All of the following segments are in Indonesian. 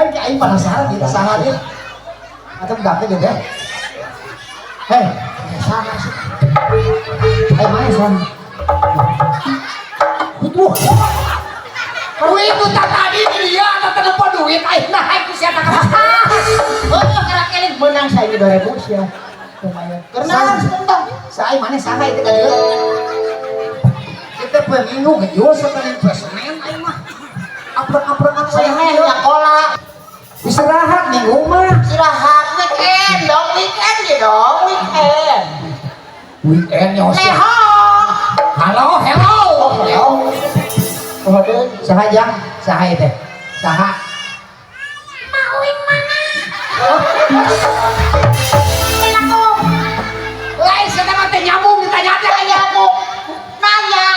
Aing penasaran di saha dia. Atau enggak gitu ya. Hei, saha sih. Ayo main son. Butuh. Duit itu tak tadi dia atau telepon duit aing naik ku sia tak apa. Oh, kira keling menang saya 2000 sia. Lumayan. Karena sebentar. Saya mana saha itu kan dia. Kita pemilu geus sekali presiden aing mah. Aprek-aprekan saya nyakola. Istirahat minggu mah. Istirahat weekend dong, weekend ya dong, weekend. Weekend ya. Halo, hello. Hello. Oh, deh, saha jang, saha teh, saha. Mauing mana? Aku. Lain sedang teh nyambung ditanya teh aku. Nanya,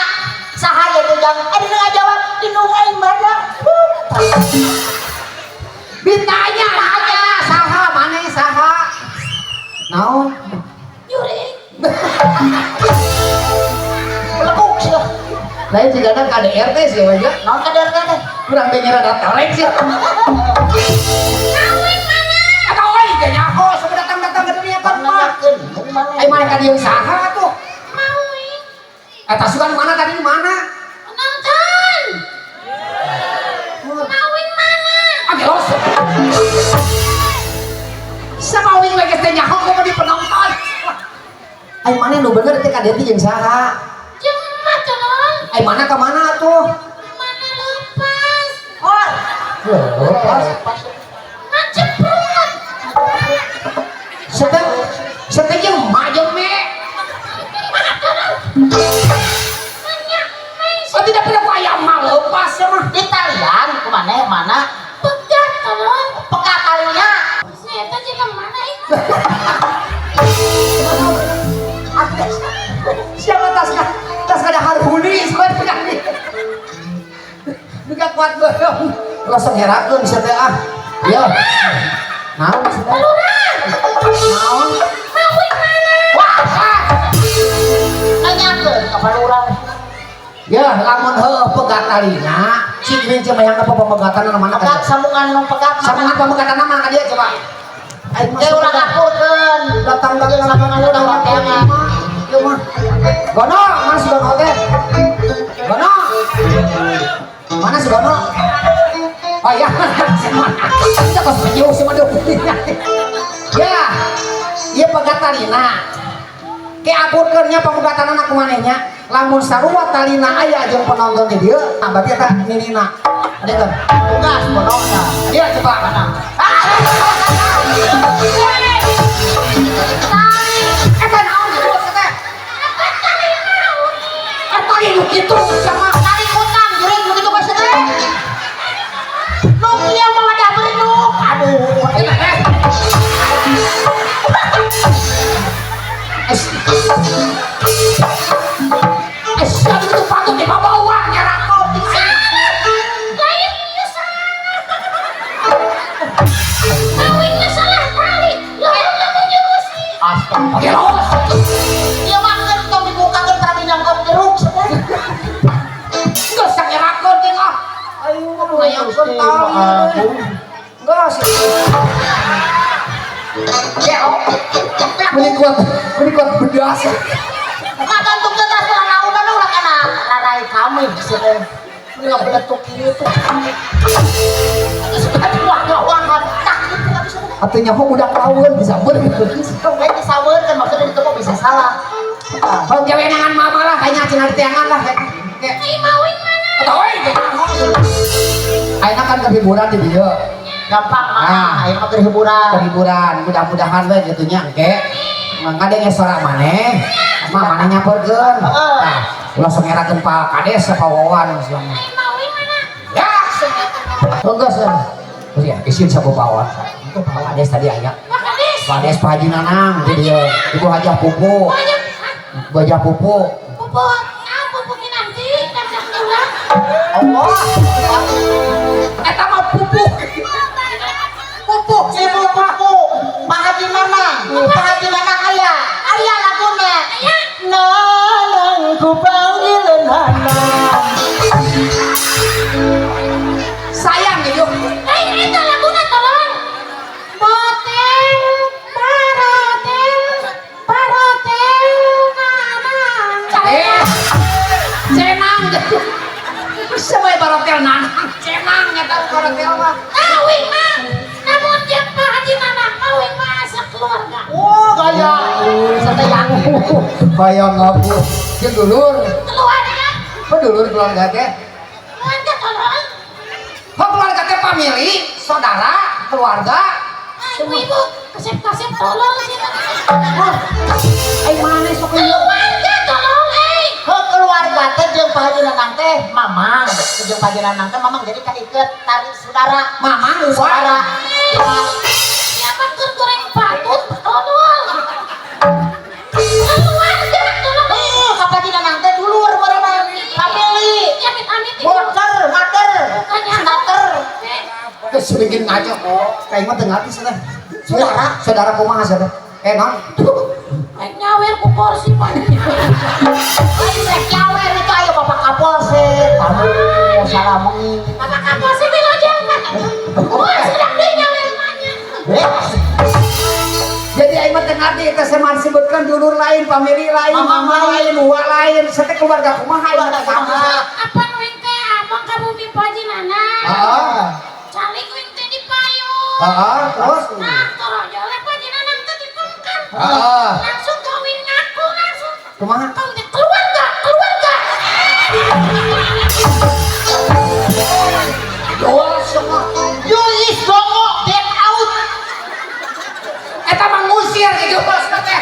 saha ya tuh jang? Ada jawab di aing mana? Ditanya aja, saha mana saha? Naon? Yuri. Lekuk sih. Lain juga ada KDR teh sih aja. Naon KDR teh? Kurang dengar ada talent sih. Kawin mana? Atau euy ge nyaho sok datang-datang ke dunia kan mah. Ai mana ka dieu saha tuh? Mauin. Eta sugan mana tadi mana? Nonton. Mauin mana? Agelos. Samawing lagi teh nyaho kok di penonton. Ai mana nu bener teh ka dieu teh jeung saha? Jeung mah calon. Ai mana ke mana tuh? Mana lepas. Oh. Lepas. Maceprut. Sete jeung mah jeung me. Oh tidak pernah ayam mah lepas ya mah. Di talian kemana mana? Pegat calon. Pegat talinya. Eta jeung mana itu? Siapa tas kada harmoni sebenarnya. Juga kuat gorong. Langsung herakeun sia teh ah. Ieu. Naon sia teh? Naon? Mauing mana? Wah. Nanyakeun ka palurang. Ya, lamun heueuh pegat talina, cik ini cuma yang apa pemegatan mana kan? Sambungan nu pegat. Sambungan pemegatan mana dia coba? Ayo ulah ngapukeun. Datang-datang sambungan udah wateangan. Ieu mah. Gono, mana si Gono teh? Gono. Mana si Gono? Oh iya, kita kos penyu si Madu. Ya, ieu pegat talina. Ke akurkeunnya pemegatan anak kumanehnya. Lamun sarua talina aya jeung penonton di dieu, nah berarti eta ninina. Adekeun. Tugas penonton. Dia coba mana? Eta naon di bos teh? Eta ieu kitu sama tali kutang juring begitu bos teh. Nu kieu mah ada berenuk. Aduh, eta teh. Siapa itu patut di bawah nyerang kopi lain salah kawinnya salah kali lalu nyusi astagfirullah ya makan kau dibukakan tadi nyangkap jeruk enggak usah nyerakon tengok ayo ngomong yang kental enggak sih ya ini kuat bedas kata untuk tetas lalunan ulah kana larai kami disini ini nggak beletuk gitu wah artinya kok udah kawin bisa bener bisa bener maksudnya itu kok bisa salah kalau kewenangan mama lah kayaknya cina tiangan lah kayak mauin mana atau akhirnya kan kehiburan di dia gampang mah akhirnya kehiburan mudah-mudahan we gitunya engke ngadenge sorak maneh mah maneh nyamperkeun nah ulah sengerakeun Pak Kades apa wawan selama ya enggak sih terus ya isin sabu bawah itu Pak Kades tadi aya Pak Kades Pak Haji Nanang di dia Ibu Hajah Pupu Ibu Hajah Pupu pupu kinanti Allah eta mah pupu si pupu Pak Haji Nanang Pak Haji Nanang aya laguna nanang ku panggil nanang sayang gitu itu laguna Bayang ngapu. Jeung dulur. Keluarga. Kok dulur keluarga teh? Keluarga tolong. Kok keluarga teh family, saudara, keluarga. Ibu, kasep tolong sih. Ai mana sok Keluarga tolong, keluarga teh jeung Pak Haji Nanang teh mamang, jeung Pak Haji Nanang teh mamang jadi kaiket tari saudara. Mamang saudara. Siapa goreng patut tolong. Keluarga tolong. Pak Haji Nanang teh dulur barengan family. Ya amit-amit. Water, mater, Bukannya starter. Terus bikin ngaco kok. Kayak mah teu ngarti cenah. Saudara kumaha cenah? Non. Nyawer ku porsi mana? Rek nyawer itu ayo Bapak Kapolsek. Kamu salah mengi. Bapak Kapolsek jangan. Wah, sedang dia nyawer mana? Jadi aing mah teu ngarti eta seman sebutkeun dulur lain, family lain, mama lain, uwa lain, sate keluarga kumaha ieu teh kumaha? Apa nuing teh abang kamu mimpi Jinana? Heeh. Calik nuing teh di payung. Terus? Nah, torojo lek Jinana teh dipengkan. Langsung kawin ngaku langsung. Kumaha? Kawin teh keluarga. Doa semua. You is dongo get out. Eta mangusir gitu bos teh.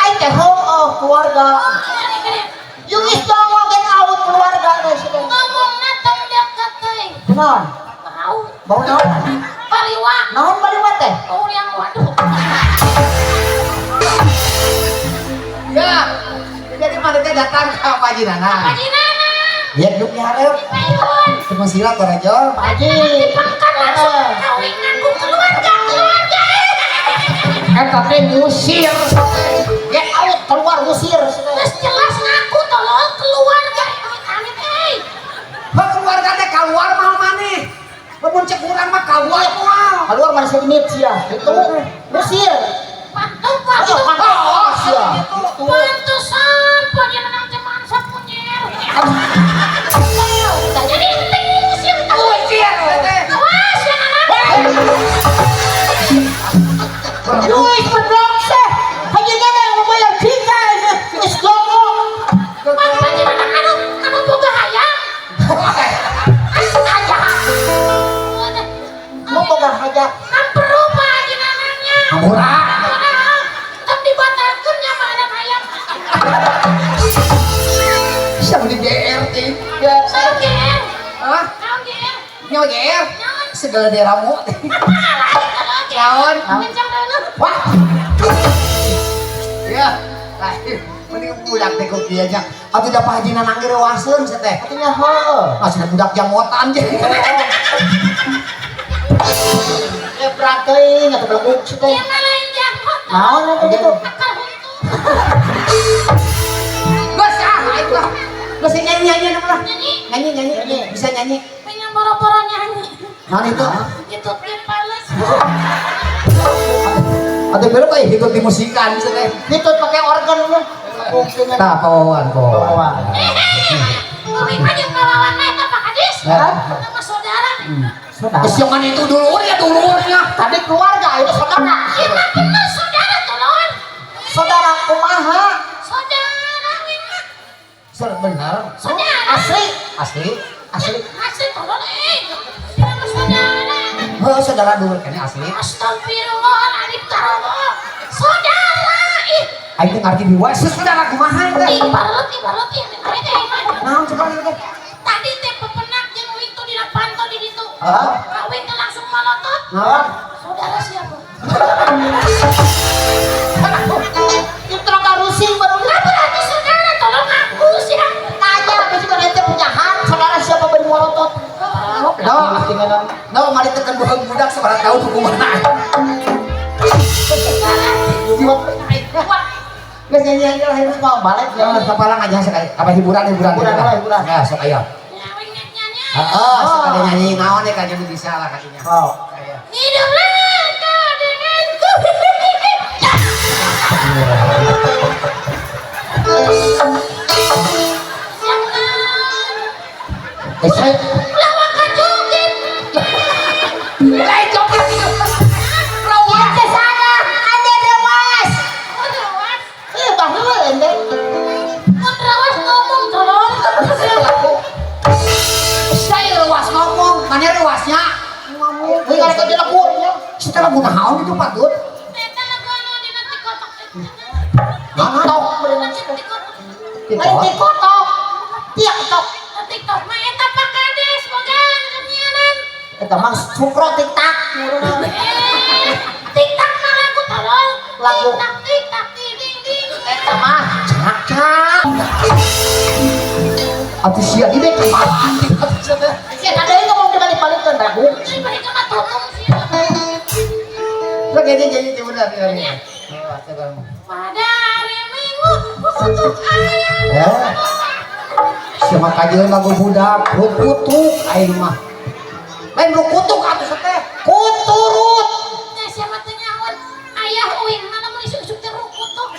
Aing teh keluarga. You is dongo get out keluarga teh sih. Ngomongna tong deket teh. Kunaon? Bau naon? Baliwa. Naon baliwa teh? Bau yang waduh. Ya. Jadi mana teh datang ke Pak Haji Nanang. Jinana. Ya duduk di hareup. Payun. Teu silat torajol Pak Haji. Dipengkan langsung kawin ngaku keluarga. Eta teh ngusir. Get out keluar ngusir. Terus jelas ngaku tolong keluarga. Amit-amit Keluarga teh keluar mah maneh. Lamun cek urang mah keluar moal. Keluar mana seunit sia. Itu ngusir. Pantesan Jinana teh mangsa punyer. Jadi penting ngusir Ngusir teh. awas ya anak. Duh, pedang seh. Haji Nanang yang membayar kita ini. Wis dongo. Jinana anu boga hayam. Aja. Mau pegang aja. Amperu Pak Jinananya. Murah. Tem dibatalkeun nya mah ada hayam. Siapa di GR teh? Naon GR? Hah? Naon GR? Nyawa GR? Segala daerahmu. Naon? Kencang deuleuh. Wah. Ya, lain. Mending budak teh kok kieu nya. Atuh da Pak Haji Nanang ge rewaseun sia teh. Atunya heuh. Masih budak jamotan je. Ebrak teuing atuh beleguk sia teh. Yang lain jangkot. Naon atuh gitu? Akal huntu. Geus itu lah. Geus nyanyi mah. Nyanyi. Nyanyi. Bisa nyanyi. Pengen boro-boro nyanyi. Naon itu? Gitu teh pales. Atuh bener teh hitut di musikan sia teh. Hitut pakai organ mah. Tah pawawan kok. Kami maju kawawan eta Pak Kadis. Nama saudara. Kesiongan itu dulurnya. Tadi keluarga itu saudara. Kita bener saudara tolong. Saudara kumaha? Saudara wina. Benar. Saudara. Asli. Asli tolong Nama saudara. Saudara dulur kene asli. Astagfirullahaladzim taruh. Saudara. Aing teh ngarti di wae saudara kumaha teh. Ibarat ya. Naon coba teh? Tadi teh pepenak jeung itu di pantau di ditu. Heeh. Kawin teh langsung malotot. Naon? Saudara siapa? Itu raka rusing baru. Nggak berarti saudara, tolong aku sih. Tanya besok ente punya hak saudara siapa beri morotot. No, mari tekan budak sebarang tahu hukuman. Guys nyanyi lah harus mau balik jangan kepalang aja sekali. Apa hiburan. Ya sok ayo. Heeh, sekali nyanyi naon ya kayaknya bisa lah kayaknya. Oh. Hiduplah kau denganku. Saya Lawakan joget. mulai joget itu. Rawas ke sana, ada rewas. Aduh, Bahwa gara ka dina kurnya. Setelah gunaon itu patut. Eta lagu anu dina TikTok. TikTok. Lain TikTok. TikTok. TikTok mah eta pakades boga kemianan. Eta mah sukro TikTok. TikTok mah lagu tolol. Lagu. TikTok ding ding. Eta mah cak. Atuh sia di dek kemalaan. Sia ada yang ngomong dibalik-balikkeun ragu. Mereka mah tutung sih. Jadi benar ya. Pada hari Minggu untuk ayam. Ya. Siapa kajian lagu budak, kutuk aing mah. Lain lu kutuk atuh teh. Kuturut. Teh siapa teh nyaon? Ayah uing mana mun isuk-isuk teh kutuk.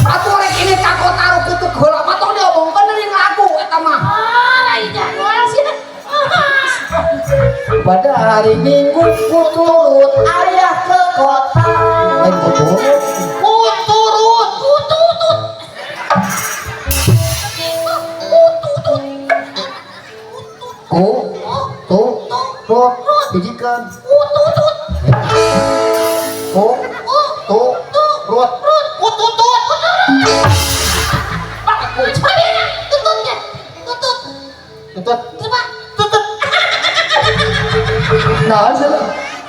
Atuh rek ini takut taruh kutuk heula mah tong diomongkeun deui lagu eta mah. Ah, lain jadwal sih. Pada hari Minggu kuturut ayah ke kota. Lain kuturut. Kuturut. Kututut. Kututut. Dijikeun. Kututut. Rut. Kututut. Coba tututnya. Tutut. Tutut. Coba. Tutut. Nah, sana.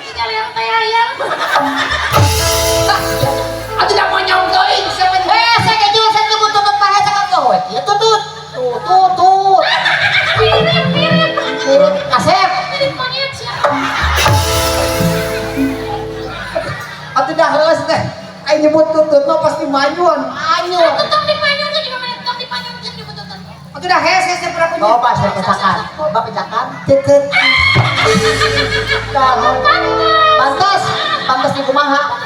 Tinggal yang teh ayam. Atuh da mau nyongkeun sampean. Saya keju saya nyebut tutut pahe sangat gawe. Ya tutut. Tutut. Mirip. Mirip Asep. Mirip monyet siapa? Atuh dah heus teh. Aing nyebut tutut mah pasti manyun. Manyun. Tutut dipanyun tuh gimana? Tutut dipanyun tuh di tutut. Atuh dah heus saya pernah punya. Coba saya pecakan. Coba pecakan. Tutut. Pantas. Pantas di kumaha.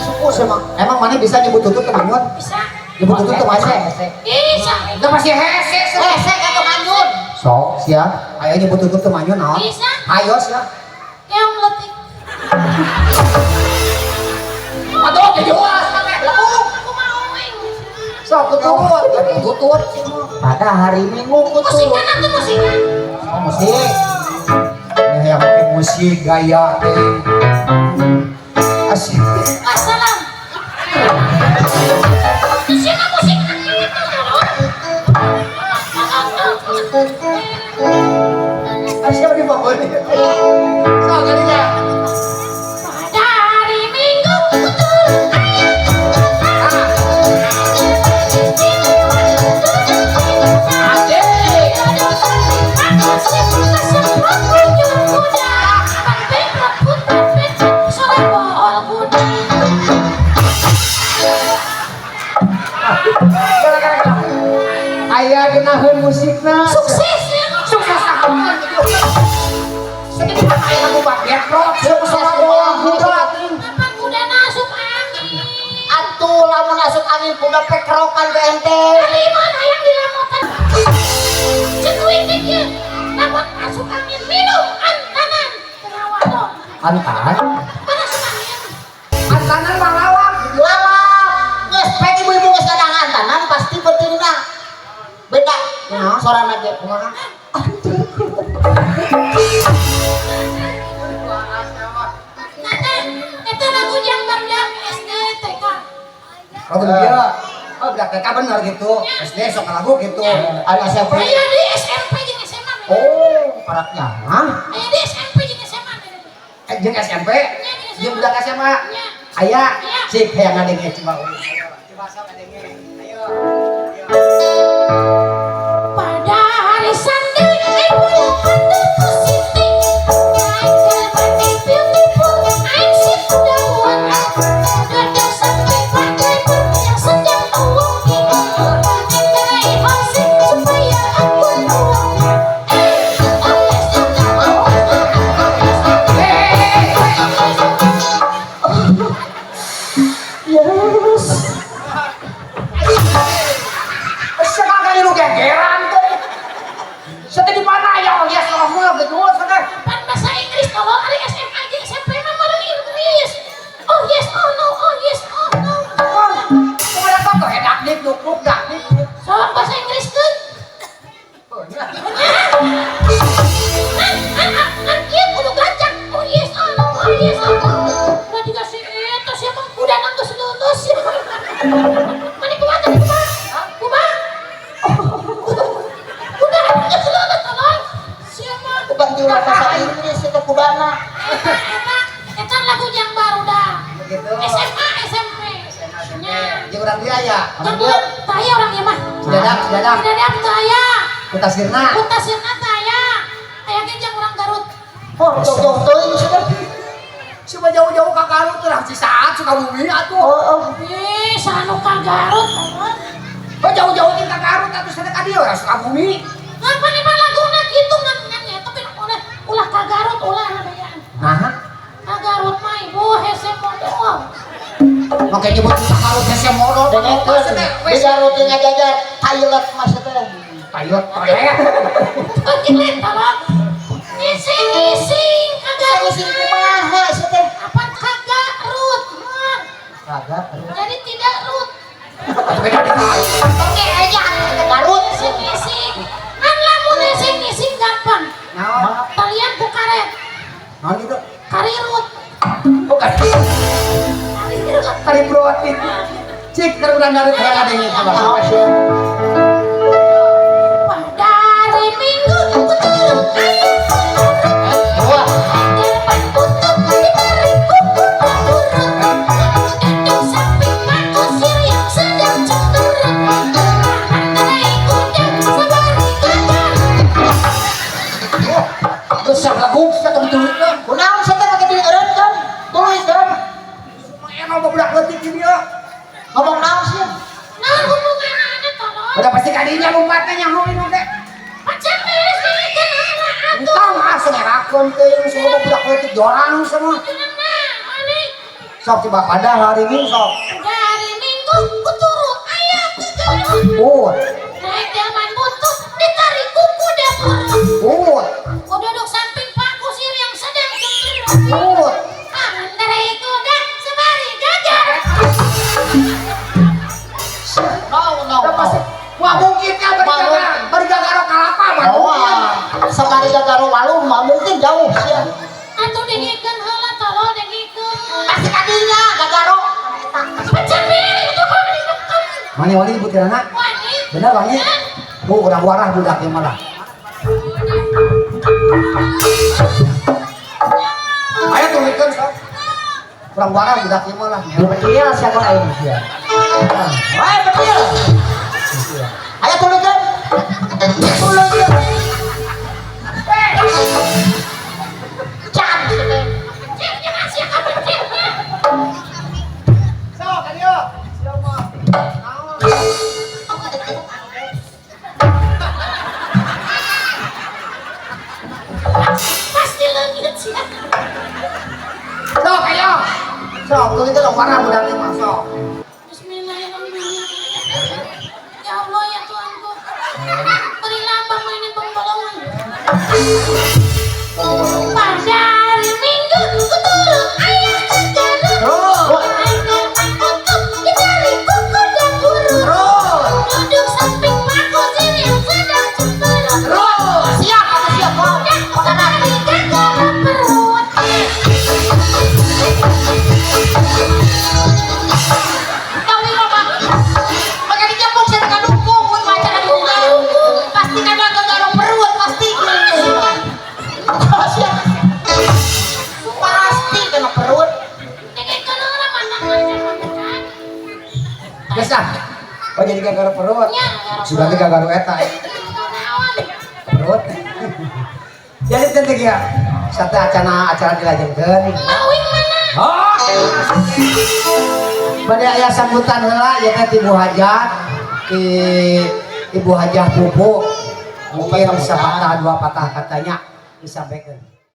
Suku sama. Emang mana bisa nyebut tutut ke manyun? Bisa. Nyebut tutut ke hese. Bisa. Itu masih hese. Hese kagak manyun. Sok sia. Ayo nyebut tutut ke manyun naon? Bisa. Ayo sia. Keong letik. Aduh, kejuas. Lekuk. Aku mau uing. Sok tutut. Pada hari Minggu Musikan atau musikan? Musik. Ya yang pakai musik gaya teh. Asik. Assalam. Siapa musikan itu Asik di bawah ini. Sok kalinya. pada hari Minggu betul ayam. Ayah genaheun musikna. Sukses ya. Sukses saha? Segini mah aya lagu baget rock, sukses doang budak. Kapan kuda masuk angin? Atuh lamun asup angin kuda pekrokan ke ente. Kali mana yang dilamotan? Cekuin dikit. Lamun masuk angin minum antanan. Terawado. Antan? Mana masuk angin? Antanan lalawak. Geus pek ibu-ibu geus kadang antanan pasti betina. Beda. Sorana ge kumaha? Nate, eta lagu yang barudak SD TK. Oh iya. Oh udah TK bener gitu. SD sok lagu gitu. Ada SMP. Aya di SMP jeung SMA. Oh, paraknya. Hah? Aya di SMP jeung SMA. Jeung SMP? Jeung budak SMA. Nya. Aya sik hayang ngadenge coba. Coba sok ngadenge. Ayo. Pada hari Sunday, I will handle Siti. I tell my beautiful, I'm sit the one. Gadang sampai pakai yang sedang walking. Dikerahi hasik supaya aku luang. Yes. bahasa Inggris itu kudana. Eta lagu yang baru dah. Begitu. SMA SMP. Jeung urang dia ya. Jangan taya orangnya mah. Sudah Tidak taya. Kutasirna. Kutasirna taya. Aya ge jeung urang Garut. Oh, jauh-jauh teuing sudah. Coba jauh-jauh ka Garut teh si saat Sukabumi atuh. Oh. Ih, sanu ka Garut. Oh, jauh-jauh ka Garut atuh sadek ka dieu Sukabumi. Ngapa nih mah laguna kitu ngan tapi ulah ka Garut ulah bayaan. Nah, Ka Garut mah ibu hese modal. makanya nyebut ka Garut hese modal. Di Garut nya jajar toilet maksudnya. Toilet toilet. Toilet tolong. Ngising ka Garut. Sing kumaha teh? Apa ka Garut? Kagak. Jadi tidak rut. Oke aja ke Garut. Ngising. Kan lamun ngising gampang. Naon? Kalian ku karet. Naon itu? Karirut. Bukan. Karirut. Kari protein. Cik keur urang Garut ada ini coba. Pada hari Minggu ku turun ayam. Depan tutup diberi kuku dan turun. Duduk samping manusia yang sedang cemberut. Antara kuda sabari gagah. Besar lagu kita kebetulan. Kunaon teh make dieureunkeun? Tuliskeun. Emang budak leutik ini ya. Ngomong naon sih? Nah hubungan ada tolong. Udah pasti kadinya lompatnya nyaho ini teh. Macam beres ini kan anak aku. Entah mah sengerakeun teuing semua budak leutik jorang semua. Nah, ini Sok coba pada hari ini sok. dari Minggu ku turun ayam ke Garut. Put, Naik delman buntut ditarik kuku dapur. put, Ku duduk samping Pak Kusir yang sedang cemberut. put. Antara kuda sebari gagah. No. Udah pasti. Wah mungkin kan berjaga kalapa mah. Sekali gagaro walung mah mungkin jauh sih. Atuh dengikeun heula tolong dengikeun. Pasti kadinya gagaro. Macam beres itu kok dengikeun. Wani butirana. Wani. Bener Wani. Bu udah warah budaknya malah. Ayo tulikeun sok. Kurang warah budaknya malah. Betul siapa lain dia. Wah, betul. Ayo tulikeun. Tulikeun. Can teh. Ceknya masih akan ceknya. Sok ayo. Siapa? Pasti leungit sih. Sok ayo. Sok tulikeun dong warah budaknya mah sok. Bismillahirrahmanirrahim. Ya Allah ya Tuhanku. Berilah hamba ini pembolongan. Pada hari Minggu ku turun ayam ke Garut. Naik delman buntut ditarik kuku dan burung. Duduk samping Pak Kusir yang sedang cemberut. Siap. Dan sebari gagah perut. Tawi mah. Pakai dijemput saya tekan dukung mun baca lagu. Pasti kan gagaro perut pasti. Siap. Pasti kena perut. Dengikeun heula mandang-mandang. Geus ah. Oh jadi gagaro perut. Nya gara-gara Sudah ge gagaro eta. naon. Perut. Jadi tentu ya. Satu acara dilajengkeun. Lawing mana? Oh. Pada aya sambutan heula ya teh Ibu Hajat di Ibu Hajah Pupu. Mungkin bisa patah dua patah katanya disampaikan.